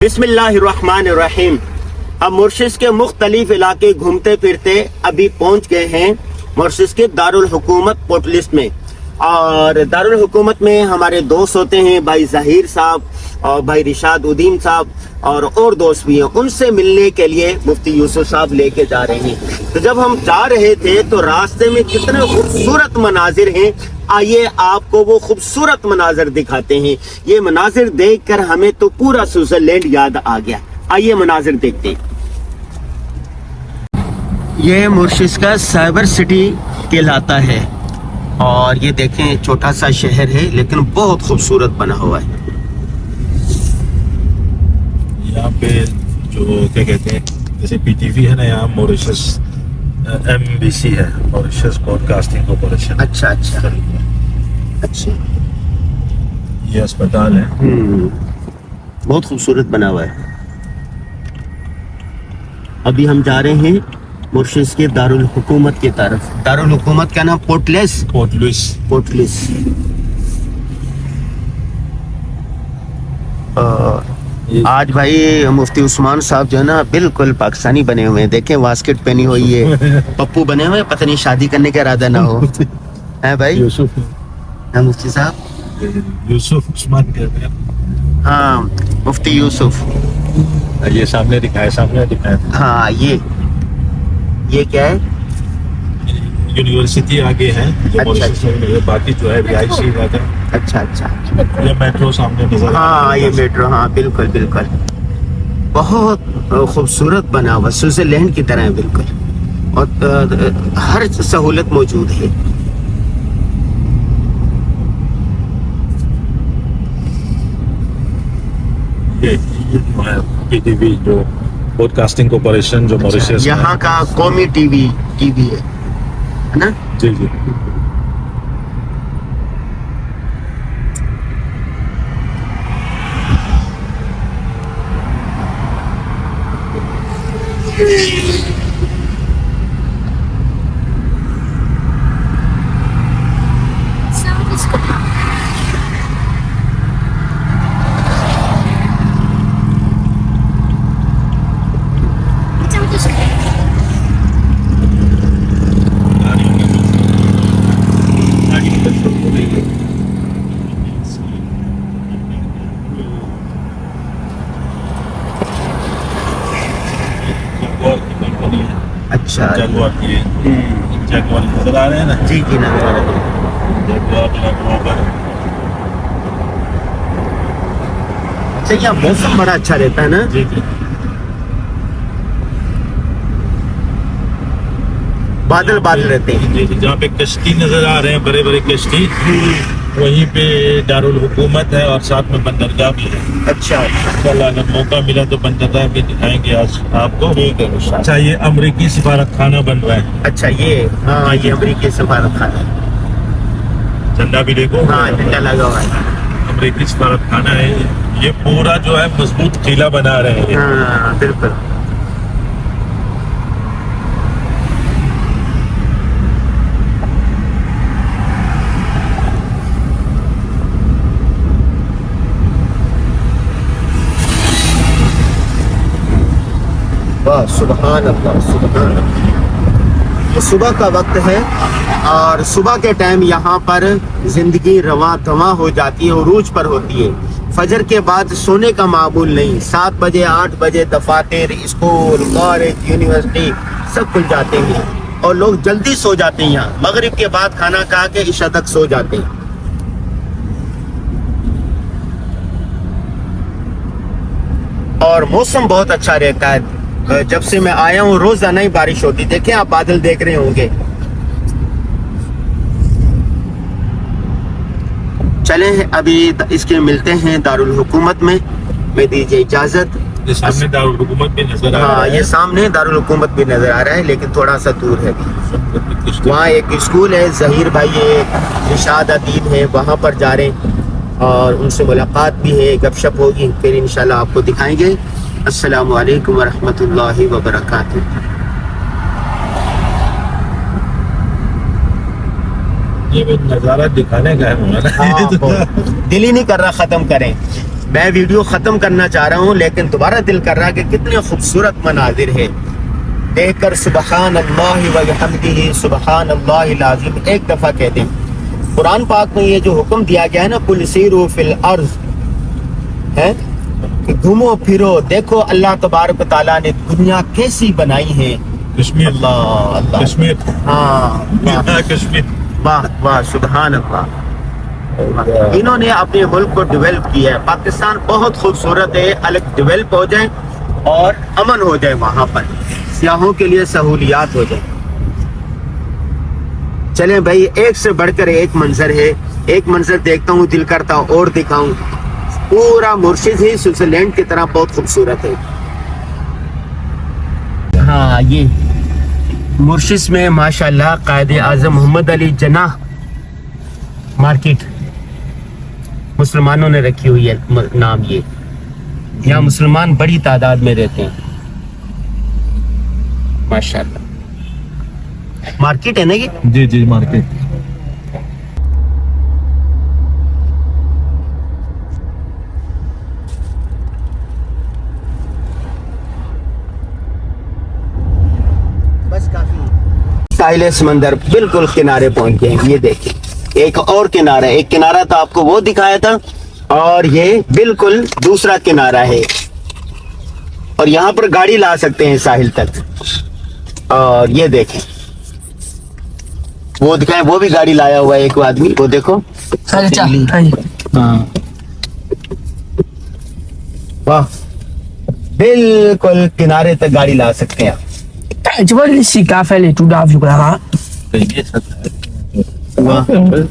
बिस्मिल्लाहिर्रहमानिर्रहीम। हम मॉरिशस के मुख्तलिफ इलाके घूमते फिरते अभी पहुंच गए हैं मॉरिशस के दारुल हुकूमत पोर्ट लिस्ट में। और दारुल हुकूमत में हमारे दोस्त होते हैं भाई ज़हीर साहब और भाई रिशाद उदीन साहब और दोस्त भी हैं। उनसे मिलने के लिए मुफ्ती यूसुफ साहब लेके जा रहे हैं। तो जब हम जा रहे थे तो रास्ते में कितने खूबसूरत मनाजिर हैं, आइए आपको वो खूबसूरत मनाजिर दिखाते हैं। ये मनाजिर देखकर हमें तो पूरा स्विट्जरलैंड याद आ गया। आइए मनाजिर देखते हैं। ये मॉरिशस का साइबर सिटी कहलाता है और ये देखें छोटा सा शहर है लेकिन बहुत खूबसूरत बना हुआ है। यहाँ पे जो क्या कहते हैं जैसे पीटीवी है ना, यहाँ मॉरिशस एमबीसी है, मॉरिशस ब्रॉडकास्टिंग कॉर्पोरेशन। अच्छा अच्छा अच्छा, ये अस्पताल है। बहुत खूबसूरत बना हुआ है। अभी हम जा रहे हैं मॉरिशस के दारुल हुकूमत की तरफ। दारुल हुकूमत का नाम पोर्ट लुइस। आज भाई मुफ्ती उस्मान साहब जो है ना बिल्कुल पाकिस्तानी बने हुए हैं। देखें वास्केट पहनी हुई है, पप्पू बने हुए हैं, पता नहीं शादी करने का इरादा ना हो। है भाई यूसुफ, हाँ मुफ्ती साहब, यूसुफ उस्मान कहते हैं। हाँ मुफ्ती यूसुफ। ये सामने दिखाया। हाँ ये क्या है? यूनिवर्सिटी आगे है जो मॉरिशस में, बाकी जो है रिहायशी इलाका। अच्छा अच्छा, ये मेट्रो सामने नजर। हाँ ये मेट्रो, हाँ बिल्कुल बिल्कुल, बहुत खूबसूरत बना हुआ, स्विट्जरलैंड की तरह है बिल्कुल। और हर सहूलत मौजूद है। ये पीटीवी जो ब्रॉडकास्टिंग कॉर्पोरेशन जो मॉरिशस यहाँ का कौमी टीवी है ना? जी। अच्छा जगुआर नजर आ रहे हैं ना? जी नजर आ रहे हैं। अच्छा, यहाँ मौसम बड़ा अच्छा रहता है ना? जी। बादल रहते हैं। जी, जहाँ पे कश्ती नजर आ रहे हैं, बड़े बड़े कश्ती, वहीं पे दारुल हुकूमत है और साथ में बंदरगाह भी है। अच्छा इंशाल्लाह अगर मौका मिला तो बंदरगाह भी दिखाएंगे आज आपको। ठीक है इंशाल्लाह। अच्छा, ये अमरीकी सिफारत खाना बन रहा है। अच्छा ये अमरीकी सफारत खाना है। झंडा भी देखो। हाँ झंडा लगा हुआ है। अमरीकी सिफारत खाना है। ये पूरा जो है मजबूत किला बना रहे हैं। हाँ बिल्कुल। सुभान अल्लाह, सुभान अल्लाह। ये सुबह का वक्त है और सुबह के टाइम यहाँ पर जिंदगी रवां तवां हो जाती है, उरूज पर होती है। फजर के बाद सोने का मामूल नहीं। 7 बजे 8 बजे दफातर, स्कूल, कॉलेज, यूनिवर्सिटी सब खुल जाते हैं और लोग जल्दी सो जाते हैं। यहाँ मगरिब के बाद खाना खा के इशा तक सो जाते हैं। और मौसम बहुत अच्छा रहता है। जब से मैं आया हूँ रोजाना ही बारिश होती। देखें आप बादल देख रहे होंगे। चलें अभी इसके मिलते हैं दारुल हुकूमत में। मैं दीजिए इजाजत। ये सामने दारुल हुकूमत भी नजर आ रहा है। हाँ ये सामने दारुल हुकूमत भी नजर आ रहा है लेकिन थोड़ा सा दूर है। वहाँ एक स्कूल है, ज़हीर भाई है, रिशाद उदीन है, वहाँ पर जा रहे हैं और उनसे मुलाकात भी है, गपशप होगी, फिर इंशाल्लाह आपको दिखाएंगे। अस्सलामु अलैकुम वरहमतुल्लाहि वबरकातुहू। ये नज़ारा दिखाने का है। दिल ही नहीं कर रहा खत्म करें। میں ویڈیو ختم کرنا چاہ رہا ہوں لیکن دوبارہ دل کر رہا کہ کتنے خوبصورت مناظر ہے دیکھ کر سبحان اللہ وبحمدہ سبحان اللہ العظیم ایک دفعہ کہتے ہیں۔ قرآن پاک میں یہ جو حکم دیا گیا ہے نا قل سیروا فی الارض ہے کہ گھومو پھرو دیکھو اللہ تبارک و تعالیٰ نے دنیا کیسی بنائی ہے۔ کشمیر اللہ اللہ کشمیر ہاں کشمیر واہ واہ سبحان اللہ۔ انہوں نے اپنے ملک کو ڈیولپ کیا ہے۔ پاکستان بہت خوبصورت ہے، الگ ڈیولپ ہو جائے اور امن ہو جائے، وہاں پر سیاحوں کے لیے سہولیات ہو جائیں۔ چلیں بھائی ایک سے بڑھ کر ایک منظر ہے، ایک منظر دیکھتا ہوں دل کرتا ہوں اور دکھاؤں۔ پورا مرشد ہی سوئٹزرلینڈ کی طرح بہت خوبصورت ہے۔ ہاں یہ مرشد میں ماشاءاللہ قائد اعظم محمد علی جناح مارکیٹ مسلمانوں نے رکھی ہوئی ہے نام، یہ یہاں مسلمان بڑی تعداد میں رہتے ہیں ماشاءاللہ۔ مارکیٹ ہے نا یہ؟ جی جی مارکیٹ۔ بس کافی ساحل سمندر بالکل کنارے پہنچ گئے ہیں۔ یہ دیکھیں ایک اور کنارہ، ایک کنارہ تو آپ کو وہ دکھایا تھا اور یہ بالکل دوسرا کنارہ ہے، اور یہاں پر گاڑی لا سکتے ہیں ساحل تک۔ اور یہ دیکھیں وہ دکھائیں، وہ بھی گاڑی لایا ہوا ہے ایک آدمی، وہ دیکھو ہاں واہ بالکل کنارے تک گاڑی لا سکتے ہیں آپ۔ Tu vois ici qu'a fait les tout d'avion là? واہ میں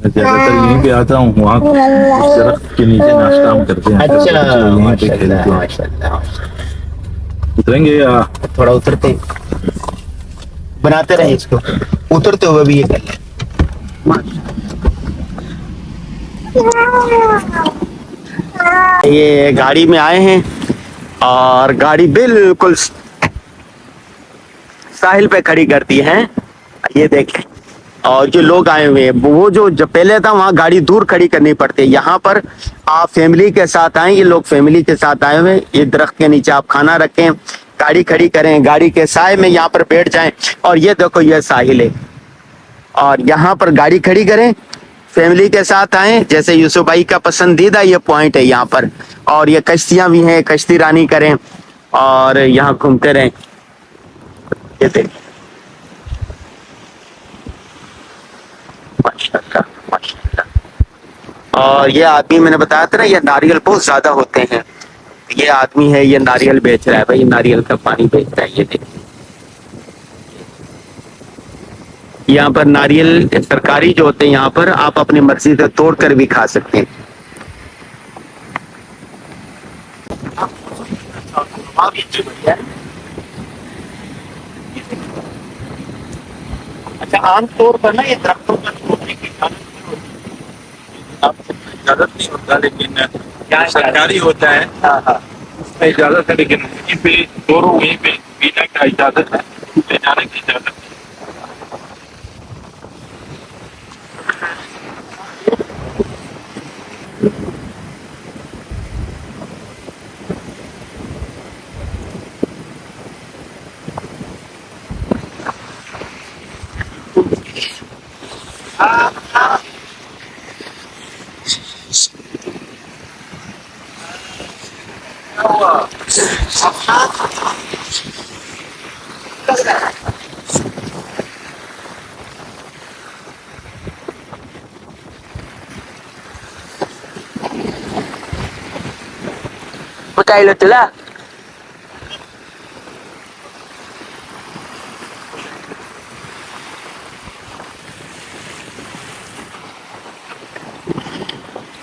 زیادہ تر یہیں پہ آتا ہوں، وہاں اس درخت کے نیچے ناشتہ ہم کرتے ہیں۔ اچھا یہیں پہ ماشاء کھیلتے اللہ ہیں۔ ماشاء اللہ۔ اتریں گے یا تھوڑا اترتے ہیں، بناتے رہیں اس کو، اترتے ہوئے بھی یہ کر لیں۔ یہ گاڑی میں آئے ہیں اور گاڑی بالکل ساحل پہ کھڑی کرتی ہے، یہ دیکھیں۔ اور جو لوگ آئے ہوئے ہیں وہ جو پہلے تھا وہاں گاڑی دور کھڑی کرنی پڑتی ہے، یہاں پر آپ فیملی کے ساتھ آئیں، یہ لوگ فیملی کے ساتھ آئے ہوئے، یہ درخت کے نیچے آپ کھانا رکھیں، گاڑی کھڑی کریں، گاڑی کے سائے میں یہاں پر بیٹھ جائیں، اور یہ دیکھو یہ ساحل ہے، اور یہاں پر گاڑی کھڑی کریں، فیملی کے ساتھ آئیں، جیسے یوسف بھائی کا پسندیدہ یہ پوائنٹ ہے یہاں پر، اور یہ کشتیاں بھی ہیں، کشتی رانی کریں اور یہاں گھومتے رہیں۔ یہ دیکھیں ماشاءاللہ ماشاءاللہ۔ اور یہ آدمی میں نے بتایا تھا نا یہ ناریل بہت زیادہ ہوتے ہیں، یہ آدمی ہے یہ ناریل بیچ رہا ہے بھائی، ناریل کا پانی بیچ رہا ہے، یہ دیکھیں یہاں پر ناریل سرکاری جو ہوتے ہیں یہاں پر آپ اپنی مرضی سے توڑ کر بھی کھا سکتے ہیں۔ اچھا عام طور پر نا یہ درختوں کا توڑنے کی اجازت نہیں ہوتا، لیکن سرکاری ہوتا ہے اس میں اجازت ہے، لیکن وہیں پہ دوروں وہیں پہ پینے کا اجازت ہے، لے جانے کی اجازت ہے۔ Pakai lo tu lah.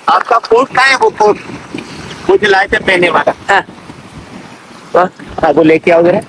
آپ کا کوٹ کہاں ہے؟ وہ کوٹ مجھے لائے تھے پہنے والا، Wah, وہ لے کے آؤ ذرا۔